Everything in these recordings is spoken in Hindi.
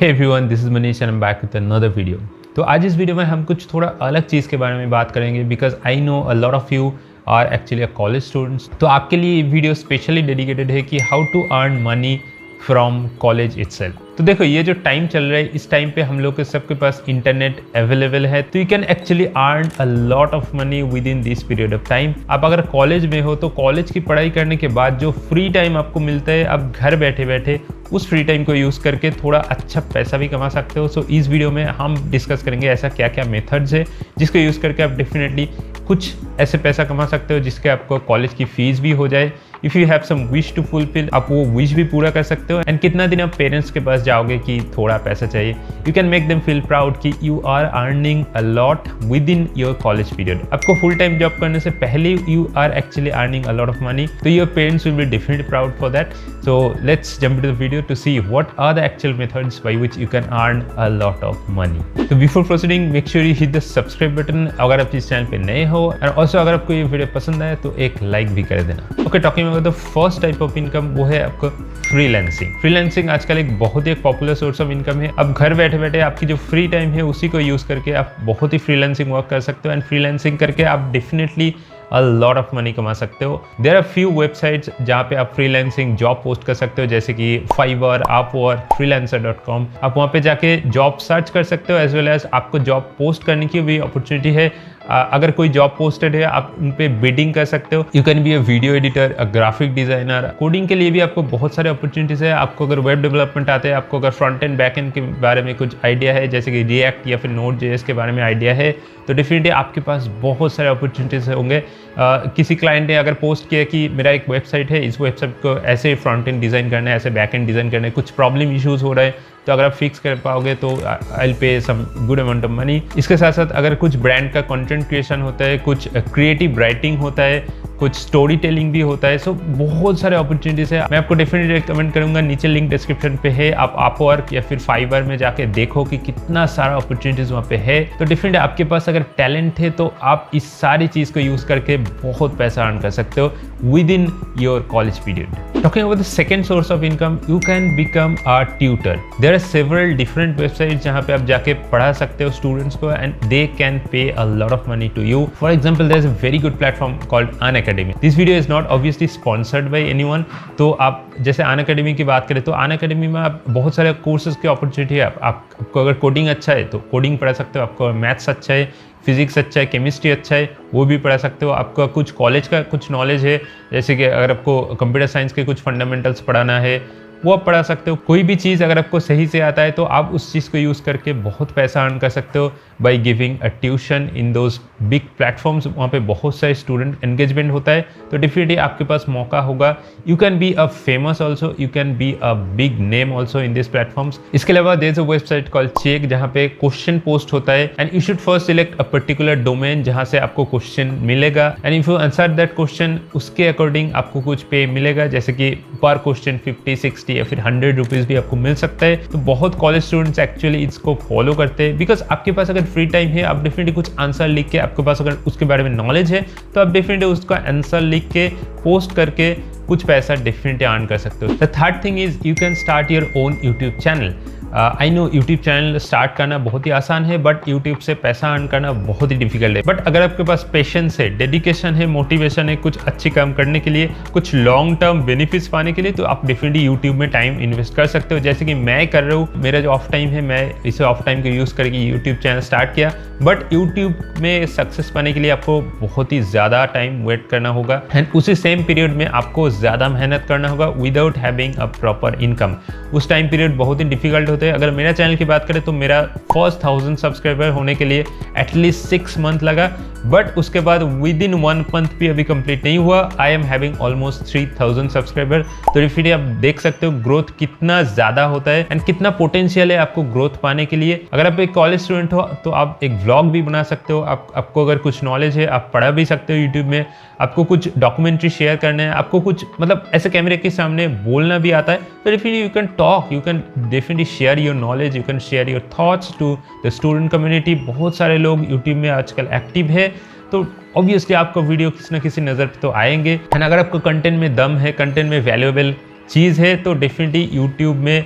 Hey everyone, this is Manish and I am back with another video. तो आज इस वीडियो में हम कुछ थोड़ा अलग चीज़ के बारे में बात करेंगे because I know a lot of you are actually a college students. तो आपके लिए ये वीडियो स्पेशली डेडिकेटेड है कि how to earn money from college itself. तो देखो, ये जो टाइम चल रहा है, इस टाइम पे हम लोग के सबके पास इंटरनेट अवेलेबल है, तो you can actually earn a lot of money with in this period of time. आप अगर कॉलेज में हो तो कॉलेज की पढ़ाई करने के बाद जो फ्री टाइम आपको मिलता है, आप घर बैठे बैठे उस फ्री टाइम को यूज़ करके थोड़ा अच्छा पैसा भी कमा सकते हो। सो इस वीडियो में हम डिस्कस करेंगे ऐसा क्या क्या मेथड्स है जिसको यूज़ करके आप डेफिनेटली कुछ ऐसे पैसा कमा सकते हो जिसके आपको कॉलेज की फीस भी हो जाए। If you have some wish to fulfil, आप वो विश भी पूरा कर सकते हो। एंड कितना दिन आप पेरेंट्स के पास जाओगे कि थोड़ा पैसा चाहिए, you can make them feel proud कि you are earning a lot within your college period. आपको फुल टाइम जॉब करने से पहले you are actually earning a lot of money, तो your parents will be definitely proud for that. So let's jump into the video to see what are the actual methods by which you can earn a lot of money. So before proceeding, make sure you hit the subscribe button अगर आप इस चैनल पे नए हो, और also अगर आपको ये वीडियो पसंद आए तो एक लाइक भी कर देना। Okay, talking about the first type of income, वो है आपको फ्रीलांसिंग। फ्रीलांसिंग आजकल एक बहुत ही पॉपुलर सोर्स ऑफ इनकम है। अब घर बैठे बैठे आपकी जो फ्री टाइम है उसी को यूज करके आप बहुत ही फ्रीलांसिंग वर्क कर सकते हो, एंड फ्रीलांसिंग करके आप definitely a lot of money कमा सकते हो। There are few websites जहाँ पे आप फ्रीलांसिंग जॉब पोस्ट कर सकते हो, जैसे कि फाइवर, अपवर्क, freelancer.com। आप वहाँ पे जाके जॉब सर्च कर सकते हो, एज वेल एज आपको जॉब पोस्ट करने की भी अपॉर्चुनिटी है। अगर कोई जॉब पोस्टेड है, आप उन पे बिडिंग कर सकते हो। You can be a video editor, a graphic designer. Coding के लिए भी आपको बहुत सारे अपॉर्चुनिटीज है। आपको अगर वेब डेवलपमेंट आते हैं, आपको अगर फ्रंट एंड बैक एंड के बारे में कुछ आइडिया है, जैसे कि रिएक्ट या फिर नोड.जेएस के बारे में आइडिया है, तो डेफिनेटली आपके पास बहुत सारे अपॉर्चुनिटीज होंगे। किसी क्लाइंट ने अगर पोस्ट किया कि मेरा एक वेबसाइट है, इस वेबसाइट को ऐसे फ्रंट एंड डिज़ाइन करना है, ऐसे बैक एंड डिज़ाइन करना है, कुछ प्रॉब्लम इश्यूज हो रहे हैं, तो अगर आप फिक्स कर पाओगे तो I will pay some good amount of money. इसके साथ साथ अगर कुछ ब्रांड का कंटेंट क्रिएशन होता है, कुछ क्रिएटिव राइटिंग होता है, कुछ स्टोरी टेलिंग भी होता है, सो बहुत सारे अपॉर्चुनिटीज है। मैं आपको डेफिनेटली रिकमेंड करूंगा, नीचे लिंक डिस्क्रिप्शन पे है, आप अपवर्क या फिर फाइवर में जाके देखो कि कितना सारा अपॉर्चुनिटीज वहाँ पे है। तो डेफिनेटली आपके पास अगर टैलेंट है तो आप इस सारी चीज़ को यूज़ करके बहुत पैसा अर्न कर सकते हो within your college period. Talking about the second source of income, you can become a tutor. There are several different website जहाँ पे आप जाके पढ़ा सकते हो स्टूडेंट्स को, and they can pay a lot of money to you. For example, there is a very good platform called Unacademy. This video is not obviously sponsored by anyone. तो आप जैसे अनअकैडमी की बात करें तो अनअकैडमी में आप बहुत सारे कोर्सेज की अपॉर्चुनिटी है। आपको अगर कोडिंग अच्छा है तो कोडिंग पढ़ा सकते हो, आपको मैथ्स अच्छा है, फिजिक्स अच्छा है, केमिस्ट्री अच्छा है, वो भी पढ़ा सकते हो। आपका कुछ कॉलेज का कुछ नॉलेज है, जैसे कि अगर आपको कंप्यूटर साइंस के कुछ फंडामेंटल्स पढ़ाना है, वो आप पढ़ा सकते हो। कोई भी चीज़ अगर आपको सही से आता है तो आप उस चीज़ को यूज़ करके बहुत पैसा अर्न कर सकते हो by giving a tuition in those big platforms. वहाँ पे बहुत सारे स्टूडेंट एंगेजमेंट होता है, तो डेफिनेटली आपके पास मौका होगा। You can be a famous also, you can be a big name also in this platforms. इसके अलावा there is a website called Chegg जहाँ पे क्वेश्चन पोस्ट होता है, and you should first select a particular domain जहाँ से आपको क्वेश्चन मिलेगा, and if you answer that question उसके अकॉर्डिंग आपको कुछ पे मिलेगा, जैसे कि पर क्वेश्चन 50, 60 या फिर 100 रुपीज़ भी आपको मिल सकता है। तो बहुत कॉलेज स्टूडेंट्स एक्चुअली इसको फॉलो करते हैं, बिकॉज आपके पास अगर फ्री टाइम है, आप डेफिनेटली कुछ आंसर लिख के, आपके पास अगर उसके बारे में नॉलेज है तो आप डेफिनेटली उसका आंसर लिख के पोस्ट करके कुछ पैसा डेफिनेटली अर्न कर सकते हो। The third thing is you can start your own YouTube channel. I know YouTube channel start करना बहुत ही आसान है, बट यूट्यूब से पैसा अर्न करना बहुत ही डिफिकल्ट है। बट अगर आपके पास पेशेंस है, डेडिकेशन है, मोटिवेशन है कुछ अच्छी काम करने के लिए, कुछ लॉन्ग टर्म बेनिफिट्स पाने के लिए, तो आप डेफिनेटली यूट्यूब में टाइम इन्वेस्ट कर सकते हो, जैसे कि मैं कर रहा हूँ। मेरा जो ऑफ टाइम है, मैं इसे ऑफ टाइम को यूज़ करके यूट्यूब चैनल स्टार्ट किया। बट यूट्यूब में सक्सेस पाने के लिए आपको बहुत ही ज़्यादा टाइम वेट करना होगा, एंड उसी सेम पीरियड में आपको ज़्यादा मेहनत करना होगा without having a proper income. उस टाइम पीरियड बहुत ही डिफिकल्ट होते हैं। अगर मेरा चैनल की बात करें तो मेरा फर्स्ट 1000 सब्सक्राइबर होने के लिए एटलीस्ट 6 मंथ लगा, बट उसके बाद विद इन 1 मंथ भी अभी कंप्लीट नहीं हुआ। I am having almost 3000 subscriber. तो डेफिनेटली आप देख सकते हो ग्रोथ कितना ज़्यादा होता है, एंड कितना पोटेंशियल है आपको ग्रोथ पाने के लिए। अगर आप एक कॉलेज स्टूडेंट हो तो आप एक व्लॉग भी बना सकते हो। आपको अगर कुछ नॉलेज है, आप पढ़ा भी सकते हो यूट्यूब में। आपको कुछ डॉक्यूमेंट्री शेयर करना है, आपको कुछ मतलब ऐसे कैमरे के सामने बोलना भी आता है, तो definitely you can talk, you can definitely share your knowledge, you can share your thoughts to the student community. बहुत सारे लोग यूट्यूब में आजकल एक्टिव है, तो ऑब्वियसली आपको वीडियो किसी न किसी नज़र पे तो आएंगे। एंड अगर आपको कंटेंट में दम है, कंटेंट में वैल्यूएबल चीज़ है, तो डेफिनेटली यूट्यूब में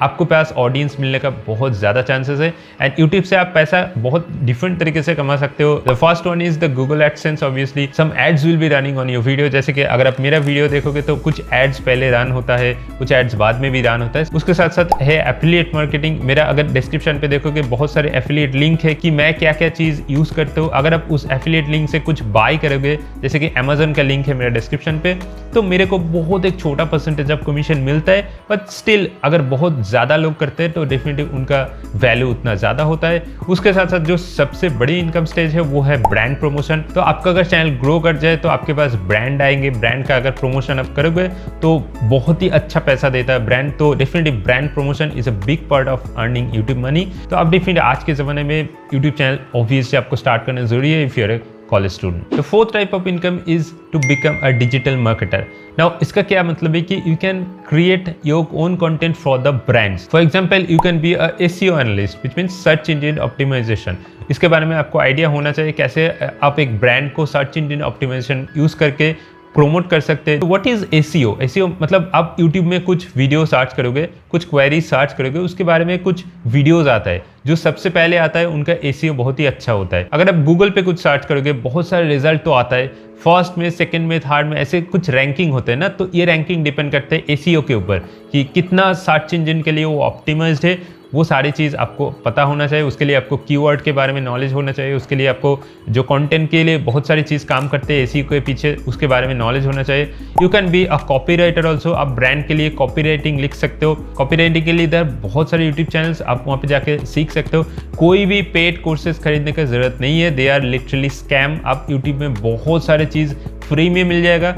आपको पास ऑडियंस मिलने का बहुत ज़्यादा चांसेस है। एंड यूट्यूब से आप पैसा बहुत डिफरेंट तरीके से कमा सकते हो। The first one is the Google AdSense. Obviously some ads will be running on your video. जैसे कि अगर आप मेरा वीडियो देखोगे तो कुछ एड्स पहले रन होता है, कुछ एड्स बाद में भी रन होता है। उसके साथ साथ है एफिलिएट मार्केटिंग। मेरा अगर डिस्क्रिप्शन पे देखोगे बहुत सारे एफिलिएट लिंक है कि मैं क्या क्या चीज़ यूज़ करता हूँ। अगर आप उस एफिलिएट लिंक से कुछ बाय करोगे, जैसे कि अमेजन का लिंक है मेरा डिस्क्रिप्शन पे, तो मेरे को बहुत एक छोटा परसेंटेज ऑफ कमीशन मिलता है। बट स्टिल अगर बहुत ज़्यादा लोग करते हैं तो डेफिनेटली उनका वैल्यू उतना ज़्यादा होता है। उसके साथ साथ जो सबसे बड़ी इनकम स्टेज है वो है ब्रांड प्रमोशन। तो आपका अगर चैनल ग्रो कर जाए तो आपके पास ब्रांड आएंगे। ब्रांड का अगर प्रमोशन आप करोगे तो बहुत ही अच्छा पैसा देता है ब्रांड। तो definitely brand promotion is a big part of earning YouTube money. तो आप डेफिनेटली आज के ज़माने में यूट्यूब चैनल ऑब्वियसली आपको स्टार्ट करना जरूरी है if you are a college student. The fourth type of income is to become a digital marketer. Now इसका क्या मतलब है कि you can create your own content for the brands. For example you can be a SEO analyst which means search engine optimization. इसके बारे में आपको आइडिया होना चाहिए कैसे आप एक ब्रांड को सर्च इंजन ऑप्टिमाइजेशन यूज करके प्रोमोट कर सकते हैं। तो व्हाट इज एसईओ? एसईओ मतलब आप यूट्यूब में कुछ वीडियो सर्च करोगे, कुछ क्वेरी सर्च करोगे, उसके बारे में कुछ वीडियोस आता है, जो सबसे पहले आता है उनका एसईओ बहुत ही अच्छा होता है। अगर आप गूगल पे कुछ सर्च करोगे बहुत सारे रिजल्ट तो आता है, फर्स्ट में, सेकंड में, थर्ड में, ऐसे कुछ रैंकिंग होते हैं ना। तो ये रैंकिंग डिपेंड करते हैं एसईओ के ऊपर कि कितना सर्च इंजन के लिए वो ऑप्टिमाइज्ड है। वो सारी चीज़ आपको पता होना चाहिए। उसके लिए आपको कीवर्ड के बारे में नॉलेज होना चाहिए। उसके लिए आपको जो कंटेंट के लिए बहुत सारी चीज़ काम करते हैं एसईओ के पीछे, उसके बारे में नॉलेज होना चाहिए। You can be a copywriter also. आप ब्रांड के लिए कॉपीराइटिंग लिख सकते हो। कॉपीराइटिंग के लिए इधर बहुत सारे यूट्यूब चैनल्स आप वहाँ पे जाके सीख सकते हो। कोई भी पेड कोर्सेज खरीदने की ज़रूरत नहीं है, दे आर लिटरली स्कैम। आप यूट्यूब में बहुत सारे चीज़ फ्री में मिल जाएगा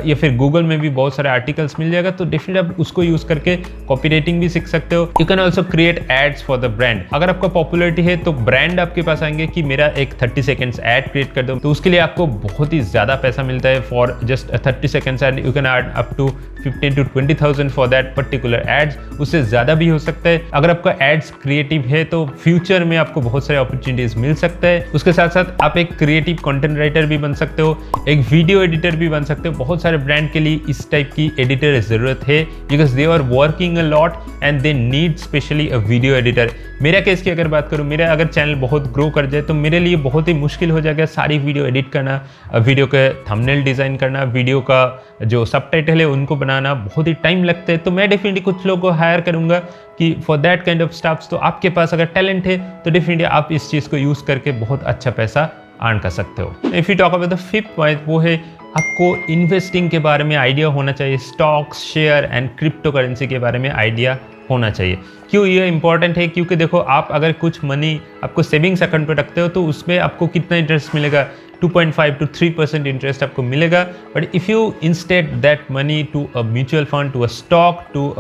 या फिर गूगल में भी बहुत सारे आर्टिकल्स मिल जाएगा। तो डेफिनेटली आप उसको यूज करके कॉपीराइटिंग भी सीख सकते हो। You can also create ads for the brand. अगर आपका पॉपुलरिटी है तो ब्रांड आपके पास आएंगे कि मेरा एक 30 सेकेंड्स एड क्रिएट कर दो। तो उसके लिए आपको बहुत ही ज़्यादा पैसा मिलता है for just 30 seconds ad. You can earn up to 15 to 20,000 for that particular ads. उससे ज़्यादा भी हो सकता है। अगर आपका एड्स क्रिएटिव है तो फ्यूचर में आपको बहुत सारे अपॉर्चुनिटीज मिल सकता है। उसके साथ साथ आप एक क्रिएटिव कंटेंट राइटर भी बन सकते हो, एक वीडियो एडिटर भी बन सकते हो। बहुत सारे ब्रांड के लिए इस टाइप की एडिटर ज़रूरत है because they are working a lot and they need specially a video editor. मेरा केस की अगर बात करूँ, मेरा अगर चैनल बहुत ग्रो कर जाए तो मेरे लिए बहुत ही मुश्किल हो जाएगा सारी वीडियो एडिट करना, वीडियो के थंबनेल डिज़ाइन करना, वीडियो का जो सबटाइटल है उनको बनाना, बहुत ही टाइम लगता है। तो मैं डेफिनेटली कुछ लोगों को हायर करूँगा कि for that kind of staffs. तो आपके पास अगर टैलेंट है तो डेफिनेटली आप इस चीज़ को यूज़ करके बहुत अच्छा पैसा अर्न कर सकते हो। If you talk about the fifth point, वो है आपको इन्वेस्टिंग के बारे में आइडिया होना चाहिए। Stocks, share and crypto currency के बारे में आइडिया होना चाहिए। क्यों ये इंपॉर्टेंट है? क्योंकि देखो आप अगर कुछ मनी आपको सेविंग्स अकाउंट पे रखते हो तो उसमें आपको कितना इंटरेस्ट मिलेगा? 2.5 to 3% इंटरेस्ट आपको मिलेगा। But if you instead that money to a mutual fund, to a stock, to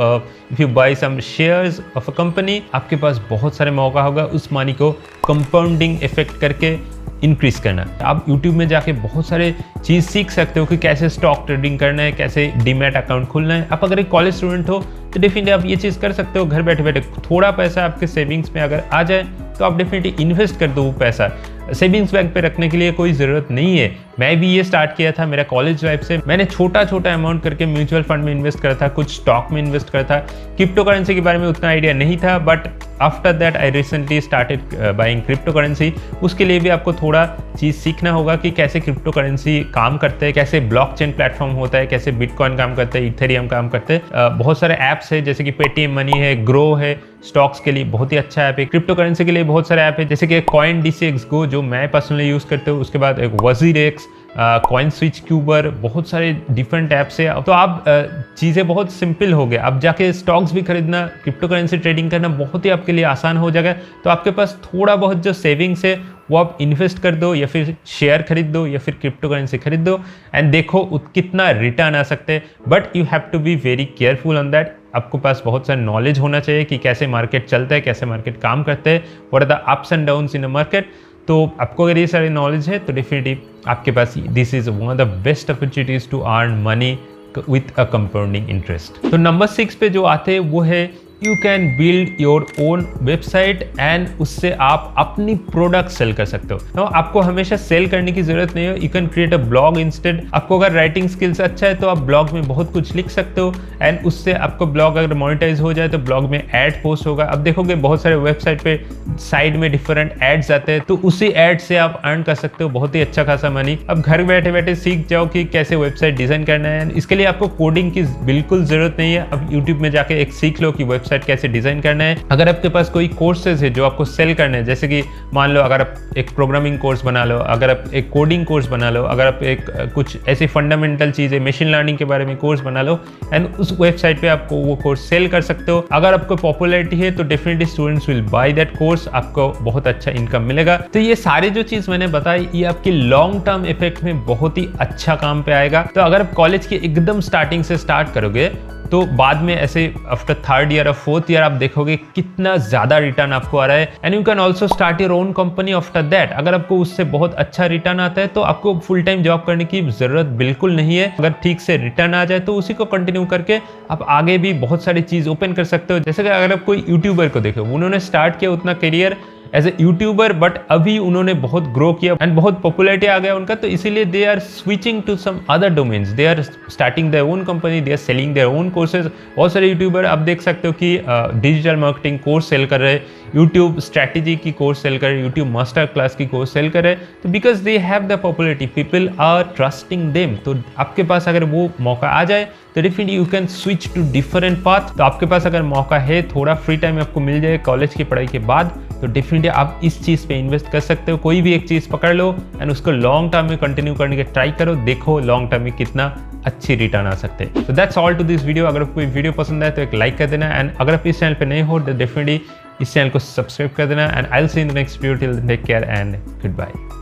if you buy some shares of a company, आपके पास बहुत सारे मौका होगा उस मनी को कंपाउंडिंग इफेक्ट करके इंक्रीज करना। आप YouTube में जाके बहुत सारे चीज़ सीख सकते हो कि कैसे स्टॉक ट्रेडिंग करना है, कैसे डीमैट अकाउंट खोलना है। आप अगर एक कॉलेज स्टूडेंट हो तो डेफिनेटली आप ये चीज़ कर सकते हो घर बैठे बैठे। थोड़ा पैसा आपके सेविंग्स में अगर आ जाए तो आप डेफिनेटली इन्वेस्ट कर दो वो पैसा। सेविंग्स बैंक पे रखने के लिए कोई ज़रूरत नहीं है। मैं भी ये स्टार्ट किया था मेरा कॉलेज लाइफ से। मैंने छोटा छोटा अमाउंट करके म्यूचुअल फंड में इन्वेस्ट करा था, कुछ स्टॉक में इन्वेस्ट करा था। क्रिप्टो करेंसी के बारे में उतना आइडिया नहीं था, but after that I recently started buying crypto currency. उसके लिए भी आपको थोड़ा चीज़ सीखना होगा कि कैसे क्रिप्टो करेंसी काम करते हैं, कैसे ब्लॉकचेन प्लेटफॉर्म होता है, कैसे बिटकॉइन काम करता है, इथेरियम काम करते हैं। बहुत सारे ऐप्स है जैसे कि पेटीएम मनी है, ग्रो है, स्टॉक्स के लिए बहुत ही अच्छा ऐप है। क्रिप्टो करेंसी के लिए बहुत सारे ऐप है जैसे कि CoinDCX Go जो मैं पर्सनली यूज़ करते हूँ। उसके बाद एक WazirX, कॉइन स्विच क्यूबर, बहुत सारे डिफरेंट ऐप्स है। तो आप चीज़ें बहुत सिंपल हो गए। आप जाके स्टॉक्स भी खरीदना, क्रिप्टो करेंसी ट्रेडिंग करना बहुत ही आपके लिए आसान हो जाएगा। तो आपके पास थोड़ा बहुत जो सेविंग्स है वो आप इन्वेस्ट कर दो या फिर शेयर खरीद दो या फिर क्रिप्टो करेंसी खरीद दो एंड देखो कितना रिटर्न आ सकते हैं। But you have to be very careful on that. आपको पास बहुत सारा नॉलेज होना चाहिए कि कैसे मार्केट चलता है, कैसे मार्केट काम करते हैं, what are the ups and downs in a market. तो आपको अगर ये सारी नॉलेज है तो डेफिनेटली आपके पास this is one of the best opportunities to earn money with a compounding interest. तो नंबर 6 पे जो आते हैं वो है you can build your own website and उससे आप अपनी प्रोडक्ट सेल कर सकते हो। तो आपको हमेशा सेल करने की जरूरत नहीं है, you can create a blog instead. आपको अगर राइटिंग स्किल्स अच्छा है तो आप ब्लॉग में बहुत कुछ लिख सकते हो एंड उससे आपको ब्लॉग अगर मोनेटाइज हो जाए तो ब्लॉग में एड पोस्ट होगा। अब देखोगे बहुत सारे वेबसाइट पे साइड में डिफरेंट एड्स आते हैं, तो उसी एड से आप अर्न कर सकते हो बहुत ही अच्छा खासा मनी। अब घर बैठे बैठे सीख जाओ कि कैसे वेबसाइट डिजाइन करना है। इसके लिए आपको कोडिंग की बिल्कुल जरूरत नहीं है। अब यूट्यूब में जाके एक सीख लो कि वेबसाइट कैसे डिजाइन करना है। अगर आपके पास कोई कोर्सेज है जो आपको सेल करने हैं, जैसे कि मान लो अगर आप एक प्रोग्रामिंग कोर्स बना लो, अगर आप एक कोडिंग कोर्स बना लो, अगर आप एक कुछ ऐसी फंडामेंटल चीजें मशीन लर्निंग के बारे में कोर्स बना लो एंड उस वेबसाइट पे आपको वो कोर्स सेल कर सकते हो। अगर आपको पॉपुलैरिटी है तो definitely students will by that course, आपको बहुत अच्छा इनकम मिलेगा। तो ये सारे जो चीज मैंने बताई ये आपकी लॉन्ग टर्म इफेक्ट में बहुत ही अच्छा काम पे आएगा। तो अगर आप कॉलेज की एकदम स्टार्टिंग से स्टार्ट करोगे तो बाद में ऐसे आफ्टर थर्ड ईयर और फोर्थ ईयर आप देखोगे कितना ज्यादा रिटर्न आपको आ रहा है and you can also start your own company after that. अगर आपको उससे बहुत अच्छा रिटर्न आता है तो आपको फुल टाइम जॉब करने की जरूरत बिल्कुल नहीं है। अगर ठीक से रिटर्न आ जाए तो उसी को कंटिन्यू करके आप आगे भी बहुत सारी चीज ओपन कर सकते हो। जैसे कि अगर आप कोई यूट्यूबर को देखो, उन्होंने स्टार्ट किया उतना career as a YouTuber, but अभी उन्होंने बहुत ग्रो किया एंड बहुत पॉपुलैरिटी आ गया उनका, तो इसीलिए they are switching to some other domains, they are starting their own company, they are selling their own courses. बहुत सारे यूट्यूबर आप देख सकते हो कि डिजिटल मार्केटिंग कोर्स सेल कर रहे हैं, यूट्यूब स्ट्रैटेजी की कोर्स सेल कर रहे हैं, यूट्यूब मास्टर क्लास की कोर्स सेल कर रहे हैं। तो because they have the popularity, people are trusting them. तो आपके पास अगर वो मौका आ जाए तो definitely you can switch to different path. तो आपके पास अगर मौका है, थोड़ा फ्री टाइम आपको मिल जाए कॉलेज की पढ़ाई के बाद, तो डेफिनेटली आप इस चीज़ पे इन्वेस्ट कर सकते हो। कोई भी एक चीज़ पकड़ लो एंड उसको लॉन्ग टर्म में कंटिन्यू करने के ट्राई करो, देखो लॉन्ग टर्म में कितना अच्छी रिटर्न आ सकते हैं। तो that's all to this video. अगर आपको वीडियो पसंद आए तो एक लाइक कर देना एंड अगर आप इस चैनल पे नए हो तो डेफिनेटली इस चैनल को सब्सक्राइब कर देना and I will see in the next video. Till then take care and good bye.